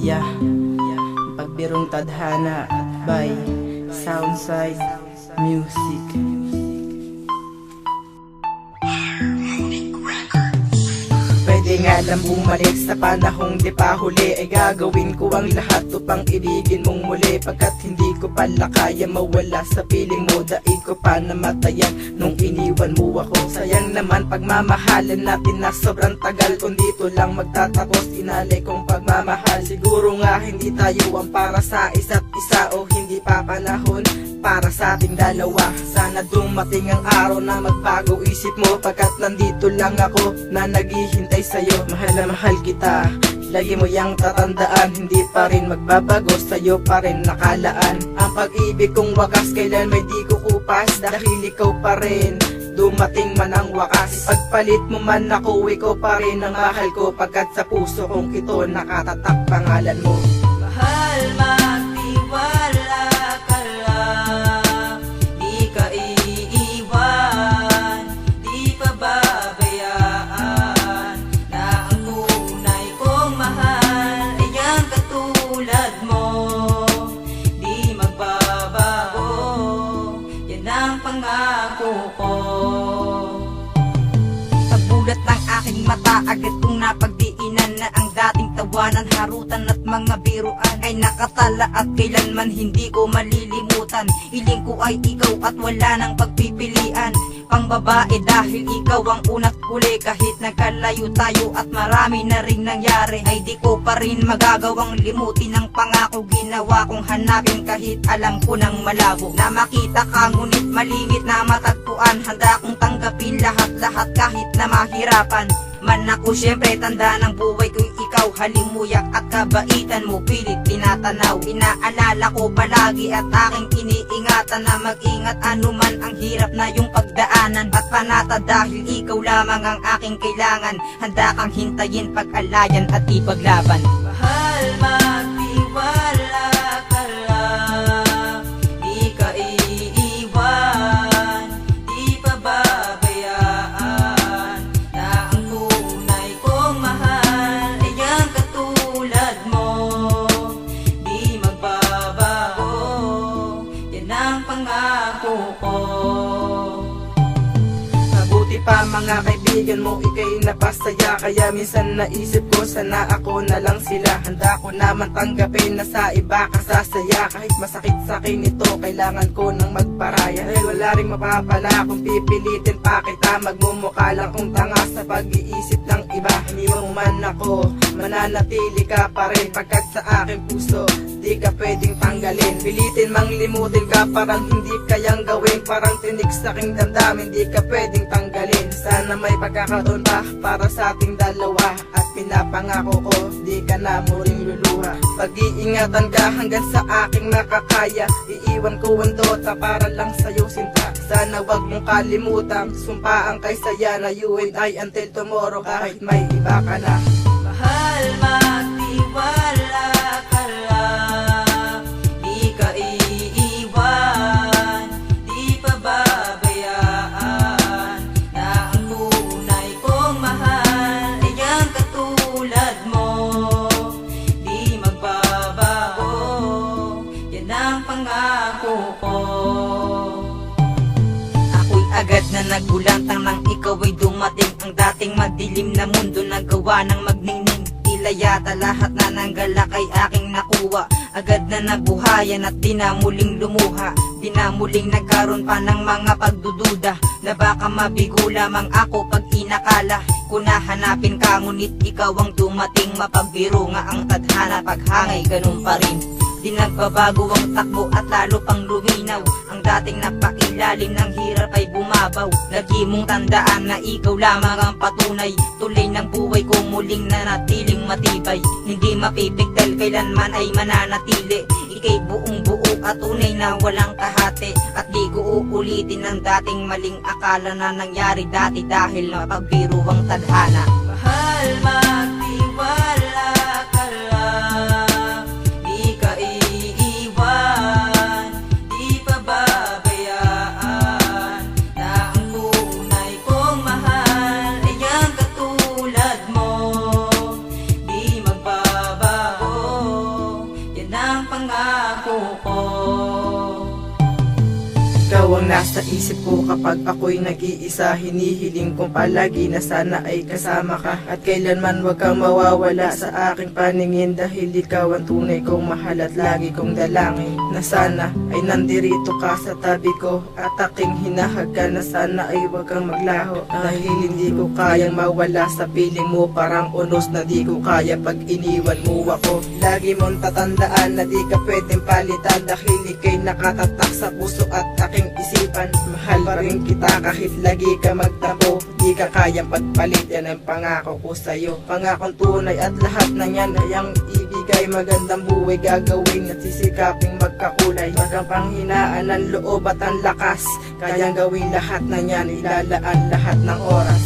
Yeah, Pagbirong Tadhana by Soundside Music. Pwede nga lang bumalik sa panahong di pa huli, ay gagawin ko ang lahat upang ibigin mong muli. Pagkat hindi ko pala kaya mawala sa piling mo, daig ko pa namatayan nung iniwan mo ako. Sayang naman pagmamahalan natin na sobrang tagal, kung dito lang magtatapos inalay kong pagmamahal. Siguro nga hindi tayo ang para sa isa't isa, o hindi pa panahon para sa ating dalawa. Sana dumating ang araw na magbago isip mo, pagkat nandito lang ako na naghihintay sa'yo. Mahal na mahal kita, lagi mo yang tatandaan, hindi pa rin magbabago, sa'yo pa rin nakalaan. Ang pag-ibig kong wakas kailan may di kukupas, dahil ikaw pa rin dumating man ang wakas. Pagpalit mo man ako, ikaw pa rin ang mahal ko, pagkat sa puso kong ito nakatatak pangalan mo. Mahal, magtiwala ka lang, di ka iiwan, di pababayaan, na ang tunay kong mahal ay ang katulad mo, di magbabago, yan ang pangako ko. Pagbulat ng aking mata, agad kong napagdiinan na ang dating tawanan, harutan at mga biruan ay nakatala at kailanman hindi ko malilimutan. Iling ko ay ikaw at wala nang pagpipilian. Pang babae dahil ikaw ang una't huli, kahit nagkalayo tayo at marami na ring nangyari, ay di ko pa rin magagawang limutin ang pangako ginawa kong hanapin, kahit alam ko nang malabo na makita ka, ngunit malingit na matagpuan. Handa kong tanggapin lahat-lahat kahit na mahirapan man ako. Syempre tanda ng buhay ko'y ikaw, halimuyak at kabaitan mo pilit tinatanaw. Inaalala ko palagi at aking iniingatan na mag-ingat anuman ang hirap na yung pagdaanan at panata, dahil ikaw lamang ang aking kailangan. Handa kang hintayin, pag-alayan at ipaglaban. Mahal, magtiwala ka lang, di ka iiwan, di pababayaan, na ang tunay kong mahal ay ang katulad mo, di magbabago, yan ang pangako ko. Mabuti pa mga kaibigan mo, ika'y napasaya, kaya minsan naisip ko sana ako na lang sila. Handa ko naman tanggapin na sa iba ka sasaya, kahit masakit sa akin ito, kailangan ko nang magparaya. Dahil wala rin mapapala kung pipilitin pa kita, magmumukha lang kung tanga sa pag-iisip ng iba. Iniwan mo man ako, mananatili ka pa rin, pagkat sa aking puso di ka pwedeng tanggalin. Pilitin mang limutin ka, parang hindi kayang gawin, parang tinik sa aking damdamin, di ka pwedeng tanggalin. Sana may pagkakataon pa para sa ating dalawa, at pinapangako ko di ka na muling luluha. Pag-iingatan ka hanggang sa aking makakaya, iiwan ko ang dota para lang sa'yo sinta. Sana wag mong kalimutan, sumpaan kay saya na you and I until tomorrow, kahit may iba ka na. Mahal, magtiwala ka lang, di ka iiwan, di pababayaan, na ang tunay kong mahal ay ang katulad mo, di magbabago, yan ang pangako ko. Ako'y agad na nagulantang nang ikaw ay dumating, ang dating madilim na mundo nagawa ng magningning. Tila yata lahat na nanggalak ay aking nakuha, agad na nabuhayan at di na muling lumuha. Di na muling nagkaroon pa ng mga pagdududa, na baka mabigo lamang ako pag inakala ko na hanapin ka, ngunit ikaw ang dumating. Mapagbiro nga ang tadhana, paghangay ganun pa rin. Di nagbabago ang takbo at lalo pang luminaw, ang dating napailalim ng hirap ay bumabaw. Lagi mong tandaan na ikaw lamang ang patunay, tuloy ng buhay ko muling nanatiling matibay. Hindi mapipigtal, kailanman ay mananatili. Ika'y buong buo at tunay na walang kahati, at di ko uulitin ang dating maling akala na nangyari dati, dahil napagbiro ang tadhana. Mahal, magtiwala ka lang, di ka iiwan, di pababayaan, na ang tunay kong mahal ay ang katulad mo, di magbabago, Ikaw ang nasa isip ko kapag ako'y nag-iisa. Hinihiling kong palagi na sana ay kasama ka, at kailanman wag kang mawawala sa aking paningin, dahil ikaw ang tunay kong mahal at lagi kong dalangin na sana ay nandirito ka sa tabi ko, at aking hinahag ka na sana ay wag kang maglaho, dahil hindi ko kayang mawala sa piling mo. Parang unos na di ko kaya pag iniwan mo ako. Lagi mong tatandaan na di ka pwedeng palitan, dahil ika'y nakatatak sa puso at aking isipan. Mahal pa rin kita kahit lagi ka magtampo, di ka kayang pagpalit, yan ang pangako ko sa'yo. Pangakong tunay at lahat na yan ayang ibigay. Magandang buhay gagawin at sisikaping magkakulay. Magang panghinaan ng loob at ang lakas, kayang gawin lahat na yan, ilalaan lahat ng oras.